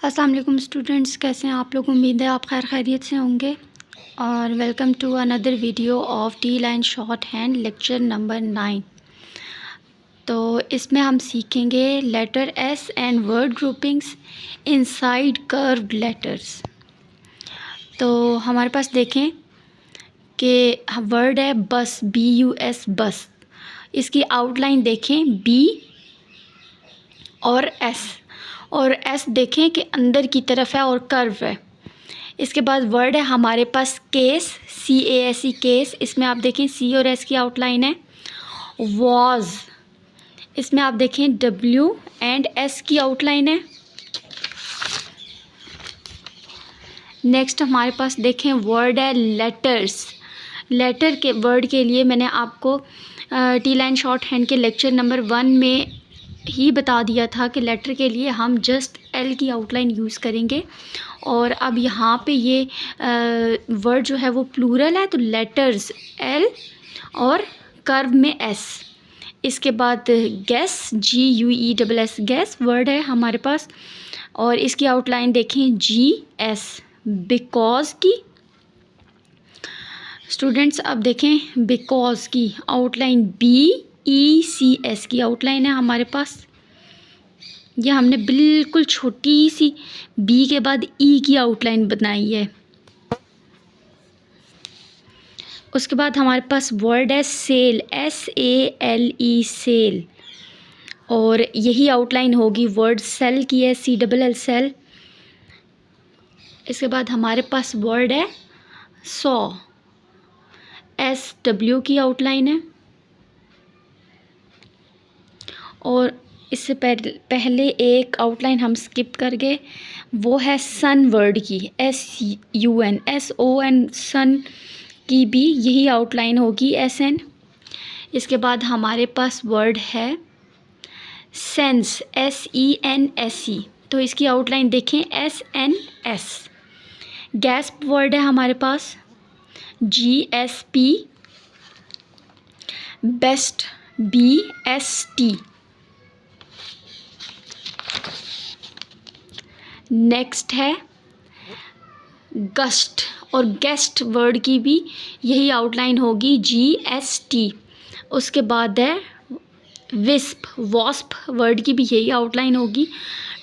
अस्सलाम वालेकुम स्टूडेंट्स, कैसे हैं आप लोग। उम्मीद है आप खैरियत से होंगे और welcome to another video of T line shorthand lecture number 9। तो इसमें हम सीखेंगे letter S and word groupings inside curved letters. तो हमारे पास देखें कि वर्ड है बस, BUS बस। इसकी आउटलाइन देखें B और एस देखें कि अंदर की तरफ है और कर्व है। इसके बाद वर्ड है हमारे पास केस, CASE केस। इसमें आप देखें C और S की आउटलाइन है। वॉज, इसमें आप देखें W एंड S की आउटलाइन है। नेक्स्ट हमारे पास देखें वर्ड है लेटर्स। लेटर के वर्ड के लिए मैंने आपको टी लाइन शॉर्ट हैंड के लेक्चर नंबर 1 में ही बता दिया था कि लेटर के लिए हम जस्ट L की आउटलाइन यूज़ करेंगे। और अब यहाँ पे ये वर्ड जो है वो प्लूरल है, तो लेटर्स L और कर्व में S। इसके बाद गैस, GUESS गैस वर्ड है हमारे पास और इसकी आउटलाइन देखें GS बिकॉज की। स्टूडेंट्स अब देखें बिकॉज की आउटलाइन BECS की आउटलाइन है हमारे पास। ये हमने बिल्कुल छोटी सी B के बाद E की आउटलाइन बनाई है। उसके बाद हमारे पास वर्ड है सेल, SALE सेल, और यही आउटलाइन होगी वर्ड सेल की है, CLL सेल। इसके बाद हमारे पास वर्ड है सॉ, SW की आउटलाइन है। और इससे पहले एक आउटलाइन हम स्किप कर गए, वो है सन वर्ड की, SUN सन की भी यही आउटलाइन होगी SN। इसके बाद हमारे पास वर्ड है सेंस, SENSE, तो इसकी आउटलाइन देखें SNS। गैस्प वर्ड है हमारे पास GSP। Best BST। नेक्स्ट है गस्ट, और गेस्ट वर्ड की भी यही आउटलाइन होगी GST। उसके बाद है विस्प, वॉस्प वर्ड की भी यही आउटलाइन होगी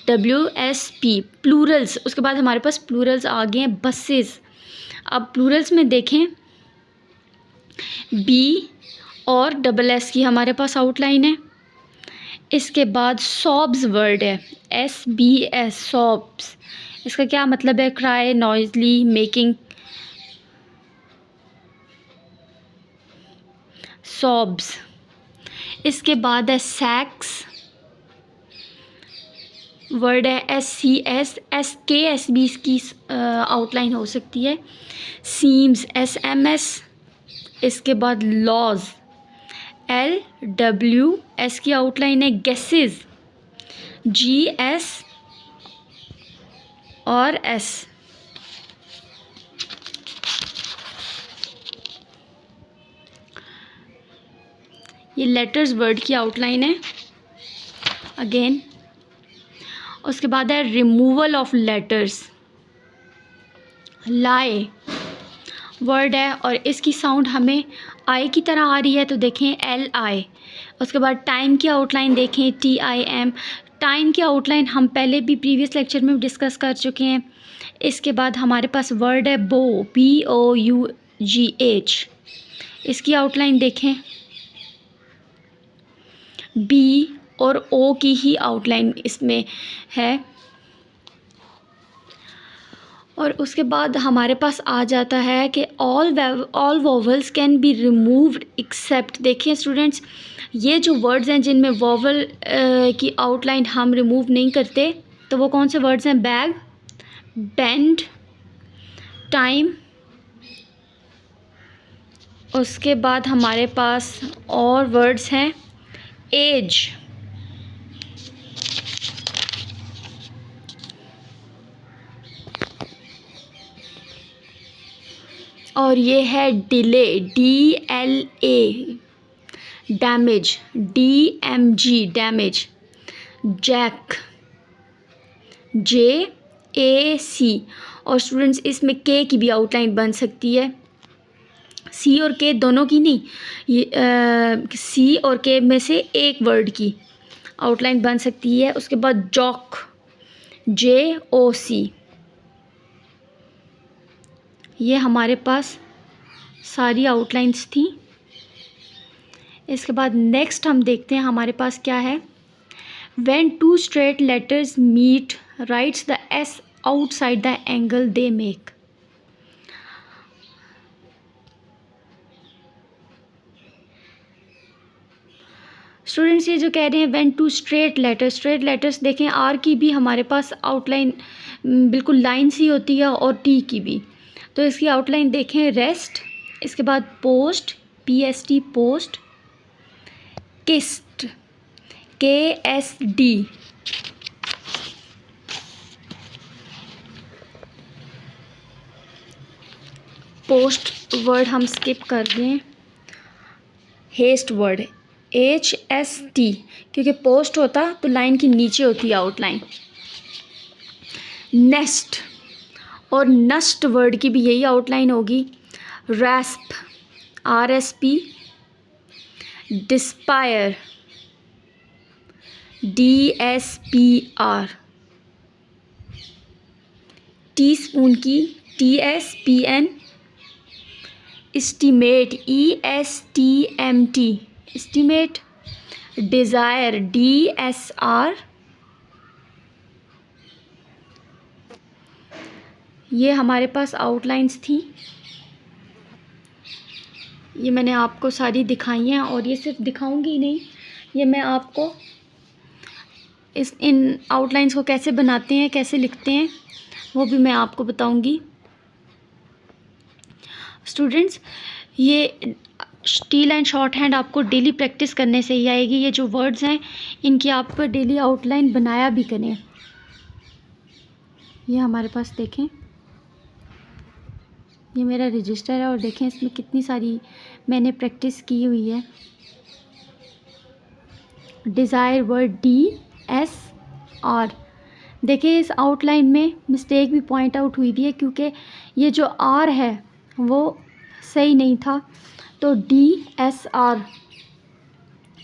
WSP। प्लूरल्स, उसके बाद हमारे पास प्लूरल्स आ गए हैं बसेस। अब प्लूरल्स में देखें B और SS की हमारे पास आउटलाइन है। इसके बाद सॉब्स वर्ड है SBS सॉब्स। इसका क्या मतलब है? Cry, Noisli, making, सॉब्स। इसके बाद है सैक्स वर्ड है SCS, SKS भी इसकी आउटलाइन हो सकती है। Seems, SMS। इसके बाद लॉज, LWS की आउटलाइन है। गेसेस, GS और S। ये लेटर्स वर्ड की आउटलाइन है अगेन। उसके बाद है removal of letters, lie word है और इसकी साउंड हमें आई की तरह आ रही है, तो देखें LI। उसके बाद टाइम की आउटलाइन देखें TIM। टाइम की आउटलाइन हम पहले भी प्रीवियस लेक्चर में डिस्कस कर चुके हैं। इसके बाद हमारे पास वर्ड है बो, BOUGH। इसकी आउटलाइन देखें B और O की ही आउटलाइन इसमें है। और उसके बाद हमारे पास आ जाता है कि all vowels can be removed except. देखिए स्टूडेंट्स, ये जो वर्ड्स हैं जिनमें वोवल की आउटलाइन हम रिमूव नहीं करते, तो वो कौन से वर्ड्स हैं? Bag, bend, time. उसके बाद हमारे पास और वर्ड्स हैं एज, और ये है delay, DLA damage, DMG damage. Jack, A C. और स्टूडेंट्स इसमें के की भी आउटलाइन बन सकती है, सी और के दोनों की नहीं, ये सी और के में से एक वर्ड की आउटलाइन बन सकती है। उसके बाद जॉक, जे ओ सी। ये हमारे पास सारी आउटलाइंस थी। इसके बाद नेक्स्ट हम देखते हैं हमारे पास क्या है। When two straight letters meet writes the S outside the angle they make. Students ये जो कह रहे हैं व्हेन टू स्ट्रेट लेटर्स देखें, आर की भी हमारे पास आउटलाइन बिल्कुल लाइन सी होती है और टी की भी। तो इसकी आउटलाइन देखें, रेस्ट, इसके बाद post, P S T post, किस्ट, K S D, post word हम स्किप कर दें, हेस्ट वर्ड एच एस टी, क्योंकि पोस्ट होता तो लाइन की नीचे होती है आउटलाइन। नेस्ट और नस्ट वर्ड की भी यही आउटलाइन होगी। Rasp, R S P, despair, D S P R, teaspoon की T S P N, estimate, E S T M T, estimate, desire, D S are. ये हमारे पास आउटलाइंस थी, ये मैंने आपको सारी दिखाई हैं और ये सिर्फ दिखाऊंगी नहीं, ये मैं आपको इन आउटलाइंस को कैसे बनाते हैं, कैसे लिखते हैं, वो भी मैं आपको बताऊंगी। स्टूडेंट्स ये स्टील एंड शॉर्ट हैंड आपको डेली प्रैक्टिस करने से ही आएगी। ये जो वर्ड्स हैं इनकी आप डेली आउटलाइन बनाया भी करें। ये हमारे पास देखें, ये मेरा रजिस्टर है और देखें इसमें कितनी सारी मैंने प्रैक्टिस की हुई है। Desire word D S are. देखिए इस आउटलाइन में मिस्टेक भी पॉइंट आउट हुई भी है, क्योंकि ये जो आर है वो सही नहीं था, तो डी एस आर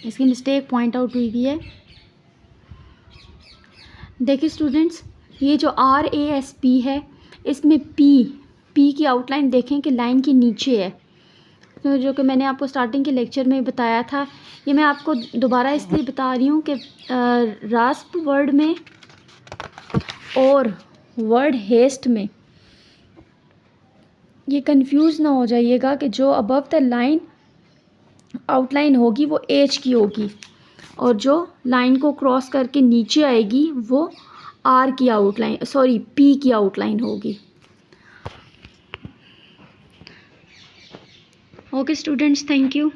इसकी मिस्टेक पॉइंट आउट हुई भी है। देखिए स्टूडेंट्स ये जो आर ए एस पी है, इसमें पी की आउटलाइन देखें कि लाइन के नीचे है, तो जो कि मैंने आपको स्टार्टिंग के लेक्चर में बताया था। ये मैं आपको दोबारा इसलिए बता रही हूँ कि रास्प वर्ड में और वर्ड हेस्ट में ये कंफ्यूज ना हो जाइएगा कि जो अबव द लाइन आउटलाइन होगी वो एच की होगी और जो लाइन को क्रॉस करके नीचे आएगी वो आर की आउटलाइन, सॉरी पी की आउटलाइन होगी। Okay students, thank you.